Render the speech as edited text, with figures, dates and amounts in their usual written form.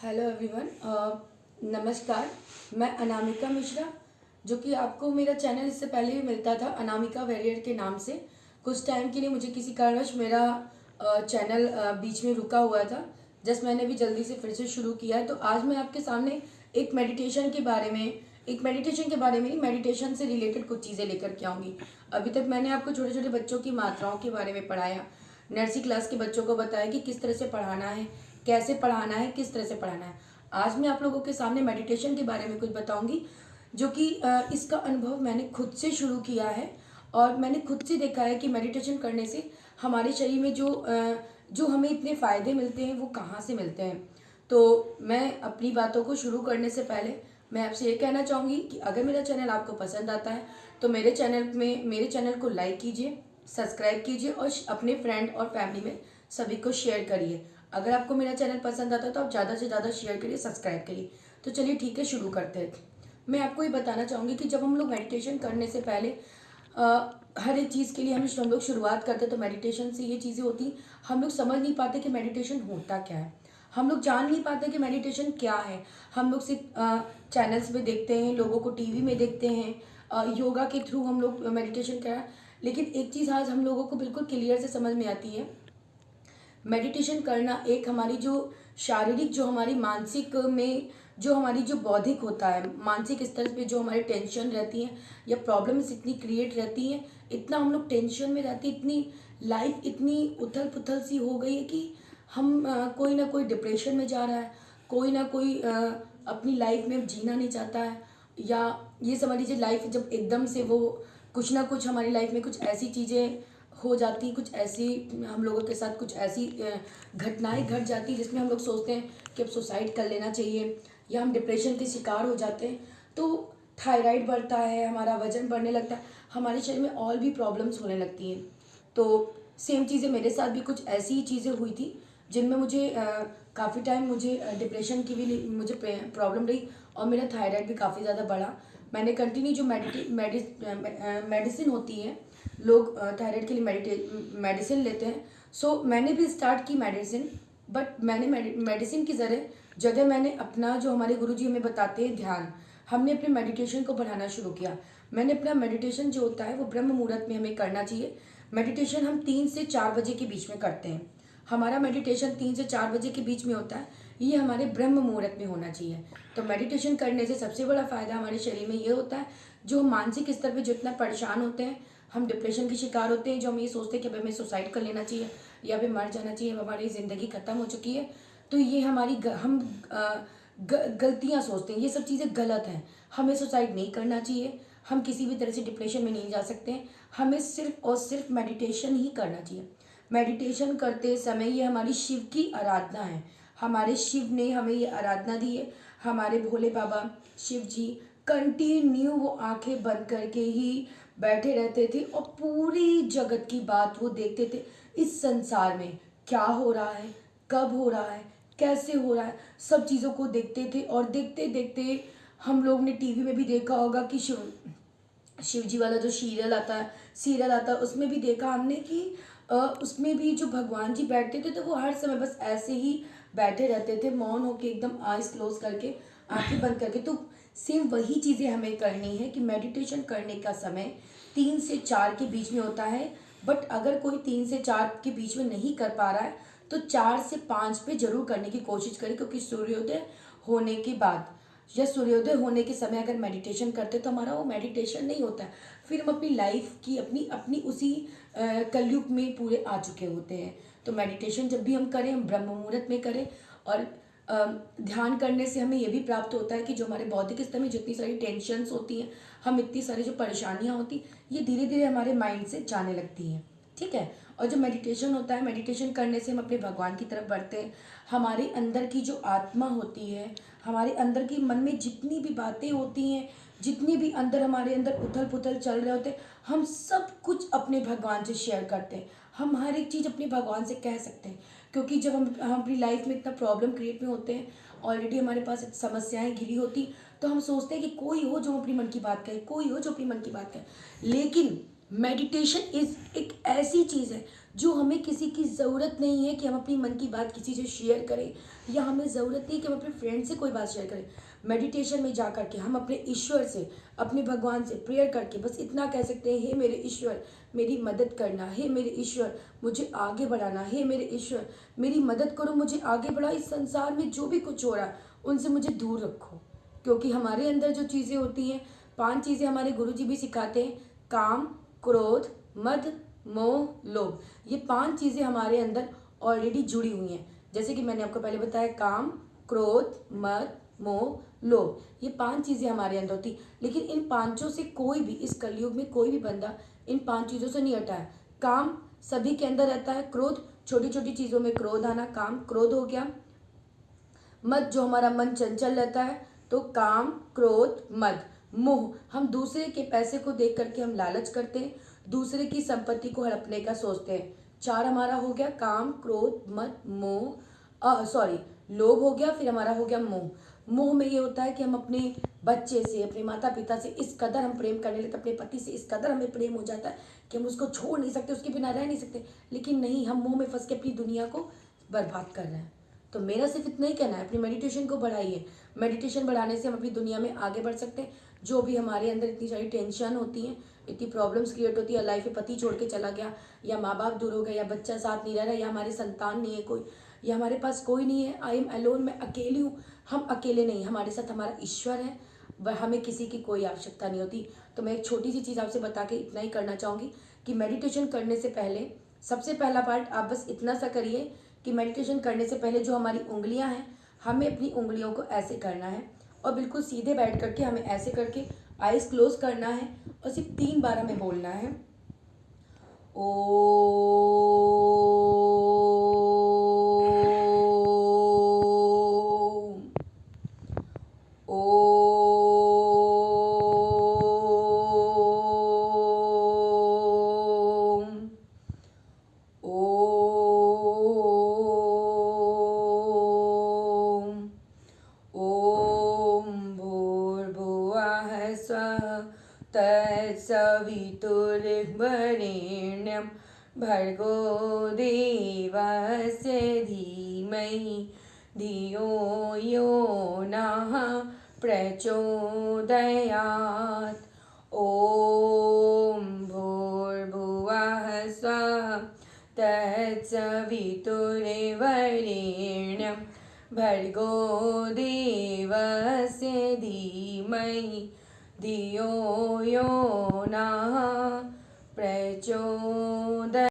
Hello everyone. नमस्कार। मैं अनामिका मिश्रा, जो कि आपको मेरा चैनल इससे पहले भी मिलता था अनामिका वेरियर के नाम से। कुछ टाइम के लिए मुझे किसी कारणवश मेरा चैनल बीच में रुका हुआ था। मैंने भी जल्दी से फिर से शुरू किया है। तो आज मैं आपके सामने एक मेडिटेशन के बारे में नहीं, मेडिटेशन से रिलेटेड कुछ चीज़ें लेकर के आऊँगी। अभी तक मैंने आपको छोटे छोटे बच्चों की मात्राओं के बारे में पढ़ाया, नर्सरी क्लास के बच्चों को बताया कि किस तरह से पढ़ाना है, कैसे पढ़ाना है, किस तरह से पढ़ाना है। आज मैं आप लोगों के सामने मेडिटेशन के बारे में कुछ बताऊंगी, जो कि इसका अनुभव मैंने खुद से शुरू किया है और मैंने खुद से देखा है कि मेडिटेशन करने से हमारे शरीर में जो हमें इतने फ़ायदे मिलते हैं वो कहाँ से मिलते हैं। तो मैं अपनी बातों को शुरू करने से पहले मैं आपसे ये कहना चाहूँगी कि अगर मेरा चैनल आपको पसंद आता है तो मेरे चैनल को लाइक कीजिए, सब्सक्राइब कीजिए और अपने फ्रेंड और फैमिली में सभी को शेयर करिए। अगर आपको मेरा चैनल पसंद आता है तो आप ज़्यादा से ज़्यादा शेयर करिए, सब्सक्राइब करिए। तो चलिए ठीक है, शुरू करते हैं। मैं आपको ये बताना चाहूँगी कि जब हम लोग मेडिटेशन करने से पहले हर एक चीज़ के लिए हम लोग शुरुआत करते हैं, तो मेडिटेशन से ये चीज़ें होती, हम लोग समझ नहीं पाते कि मेडिटेशन होता क्या है। हम लोग जान नहीं पाते कि मेडिटेशन क्या है। हम लोग सिर्फ चैनल्स में देखते हैं, लोगों को टीवी में देखते हैं, योगा के थ्रू हम लोग मेडिटेशन क्या। लेकिन एक चीज़ आज हम लोगों को बिल्कुल क्लियर से समझ में आती है। मेडिटेशन करना एक हमारी जो शारीरिक, जो हमारी मानसिक में, जो हमारी जो बौद्धिक होता है, मानसिक स्तर पे जो हमारी टेंशन रहती है या प्रॉब्लम्स इतनी क्रिएट रहती हैं, इतना हम लोग टेंशन में रहती, इतनी लाइफ इतनी उथल पुथल सी हो गई है कि हम कोई ना कोई डिप्रेशन में जा रहा है, कोई ना कोई अपनी लाइफ में जीना नहीं चाहता है। या ये समझ लीजिए, लाइफ जब एकदम से वो कुछ ना कुछ हमारी लाइफ में कुछ ऐसी चीज़ें हो जाती, कुछ ऐसी हम लोगों के साथ कुछ ऐसी घटनाएं घट जाती जिसमें हम लोग सोचते हैं कि अब सुसाइड कर लेना चाहिए, या हम डिप्रेशन के शिकार हो जाते हैं। तो थायराइड बढ़ता है, हमारा वजन बढ़ने लगता है, हमारे शरीर में और भी प्रॉब्लम्स होने लगती हैं। तो सेम चीज़ें मेरे साथ भी कुछ ऐसी ही चीज़ें हुई थी, जिनमें मुझे काफ़ी टाइम मुझे डिप्रेशन की भी मुझे प्रॉब्लम रही और मेरा थायराइड भी काफ़ी ज़्यादा बढ़ा। मैंने कंटिन्यू जो मेडिसिन होती है, लोग थायराइड के लिए मेडिसिन लेते हैं। सो मैंने भी स्टार्ट की मेडिसिन, बट मैंने मेडिसिन की जगह मैंने अपना, जो हमारे गुरुजी हमें बताते हैं, ध्यान, हमने अपने मेडिटेशन को बढ़ाना शुरू किया। मैंने अपना मेडिटेशन जो होता है वो ब्रह्म मुहूर्त में हमें करना चाहिए। मेडिटेशन हम 3 से 4 बजे के बीच में करते हैं। हमारा मेडिटेशन 3 से 4 बजे के बीच में होता है, ये हमारे ब्रह्म मुहूर्त में होना चाहिए। तो मेडिटेशन करने से सबसे बड़ा फ़ायदा हमारे शरीर में ये होता है, जो हम मानसिक स्तर पे जितना परेशान होते हैं, हम डिप्रेशन के शिकार होते हैं, जो हम ये सोचते हैं कि अब हमें सुसाइड कर लेना चाहिए या फिर मर जाना चाहिए, अब हमारी ज़िंदगी ख़त्म हो चुकी है। तो ये हमारी गलतियाँ सोचते हैं, ये सब चीज़ें गलत हैं। हमें सुसाइड नहीं करना चाहिए, हम किसी भी तरह से डिप्रेशन में नहीं जा सकते हैं। हमें सिर्फ और सिर्फ मेडिटेशन ही करना चाहिए। मेडिटेशन करते समय ये हमारी शिव की आराधना है। हमारे शिव ने हमें ये आराधना दी है। हमारे भोले बाबा शिव जी कंटिन्यू वो आंखें बंद करके ही बैठे रहते थे और पूरी जगत की बात वो देखते थे। इस संसार में क्या हो रहा है, कब हो रहा है, कैसे हो रहा है, सब चीज़ों को देखते थे। और देखते देखते हम लोग ने टीवी में भी देखा होगा कि शिव जी वाला जो सीरियल आता है, उसमें भी देखा हमने कि उसमें भी जो भगवान जी बैठते थे, तो वो हर समय बस ऐसे ही बैठे रहते थे, मौन होके, एकदम आइज क्लोज करके, आंखें बंद करके। तो सेम वही चीज़ें हमें करनी है कि मेडिटेशन करने का समय 3 से 4 के बीच में होता है। बट अगर कोई 3 से 4 के बीच में नहीं कर पा रहा है तो 4 से 5 पे जरूर करने की कोशिश करें, क्योंकि सूर्योदय होने के बाद या सूर्योदय होने के समय अगर मेडिटेशन करते तो हमारा वो मेडिटेशन नहीं होता है। फिर हम अपनी लाइफ की अपनी अपनी उसी कलयुग में पूरे आ चुके होते हैं। तो मेडिटेशन जब भी हम करें, हम ब्रह्म मुहूर्त में करें। और ध्यान करने से हमें ये भी प्राप्त होता है कि जो हमारे बौद्धिक स्तर में जितनी सारी टेंशन्स होती हैं, हम इतनी सारी जो परेशानियां होती, ये धीरे धीरे हमारे माइंड से जाने लगती हैं। ठीक है। और जो मेडिटेशन होता है, मेडिटेशन करने से हम अपने भगवान की तरफ बढ़ते हैं। हमारे अंदर की जो आत्मा होती है, हमारे अंदर की मन में जितनी भी बातें होती हैं, जितनी भी अंदर हमारे अंदर उथल पुथल चल रहे होते हैं, हम सब कुछ अपने भगवान से शेयर करते हैं। हम हर एक चीज़ अपने भगवान से कह सकते हैं, क्योंकि जब हम अपनी लाइफ में इतना प्रॉब्लम क्रिएट में होते हैं, ऑलरेडी हमारे पास समस्याएं घिरी होती, तो हम सोचते हैं कि कोई हो जो अपनी मन की बात कहे, कोई हो जो अपनी मन की बात कहे। लेकिन मेडिटेशन इज़ एक ऐसी चीज़ है जो हमें किसी की ज़रूरत नहीं है कि हम अपनी मन की बात किसी से शेयर करें, या हमें ज़रूरत नहीं कि हम अपने फ्रेंड से कोई बात शेयर करें। मेडिटेशन में जा कर के हम अपने ईश्वर से, अपने भगवान से प्रेयर करके बस इतना कह सकते हैं, हे मेरे ईश्वर मेरी मदद करना, हे मेरे ईश्वर मुझे आगे बढ़ाना, हे मेरे ईश्वर मेरी मदद करो, मुझे आगे बढ़ा, इस संसार में जो भी कुछ हो रहा है उनसे मुझे दूर रखो। क्योंकि हमारे अंदर जो चीज़ें होती हैं, 5 चीज़ें हमारे गुरुजी भी सिखाते हैं, काम, क्रोध, मद, मोह, लोभ। ये 5 चीज़ें हमारे अंदर ऑलरेडी जुड़ी हुई हैं। जैसे कि मैंने आपको पहले बताया, काम, क्रोध, मद, मोह, लोभ, ये 5 चीज़ें हमारे अंदर होती। लेकिन इन पांचों से कोई भी, इस कलयुग में कोई भी बंदा इन 5 चीज़ों से नहीं हटा है। काम सभी के अंदर रहता है, क्रोध, छोटी छोटी चीज़ों में क्रोध आना, काम क्रोध हो गया। मद, जो हमारा मन चंचल रहता है, तो काम, क्रोध, मद। मोह, हम दूसरे के पैसे को देख करके हम लालच करते हैं, दूसरे की संपत्ति को हड़पने का सोचते हैं। 4 हमारा हो गया, काम, क्रोध, मद, मोह, सॉरी, लोभ हो गया, फिर हमारा हो गया मोह। मोह में ये होता है कि हम अपने बच्चे से, अपने माता पिता से इस कदर हम प्रेम करने लगते, अपने पति से इस कदर हमें प्रेम हो जाता है कि हम उसको छोड़ नहीं सकते, उसके बिना रह नहीं सकते। लेकिन नहीं, हम मोह में फंस के अपनी दुनिया को बर्बाद कर रहे हैं। तो मेरा सिर्फ इतना ही कहना है, अपनी मेडिटेशन को बढ़ाइए। मेडिटेशन बढ़ाने से हम अपनी दुनिया में आगे बढ़ सकते हैं। जो भी हमारे अंदर इतनी सारी टेंशन होती हैं, इतनी प्रॉब्लम्स क्रिएट होती है, लाइफ में पति छोड़ के चला गया, या माँ बाप दूर हो गए, या बच्चा साथ नहीं रह रहा, या हमारे संतान नहीं है कोई, या हमारे पास कोई नहीं है, आई एम अलोन, मैं अकेली हूँ। हम अकेले नहीं, हमारे साथ हमारा ईश्वर है, वह हमें किसी की कोई आवश्यकता नहीं होती। तो मैं एक छोटी सी चीज़ आपसे बता के इतना ही करना चाहूँगी कि मेडिटेशन करने से पहले सबसे पहला पार्ट आप बस इतना सा करिए कि मेडिटेशन करने से पहले जो हमारी उंगलियां हैं, हमें अपनी उंगलियों को ऐसे करना है, और बिल्कुल सीधे बैठ करके हमें ऐसे करके आइज़ क्लोज करना है, और सिर्फ 3 बार हमें बोलना है, ओम, ओम, ओम, ओम। भूर्भुवः स्वः तत्सवितुर्वरेण्यं भर्गो देवस्य धीमहि धियो यो नः प्रचोदयात्। ॐ भूर्भुवः स्वः तत्सवितुर्वरेण्यं भर्गो देवस्य धीमहि धियो यो नः प्रचोदयात्।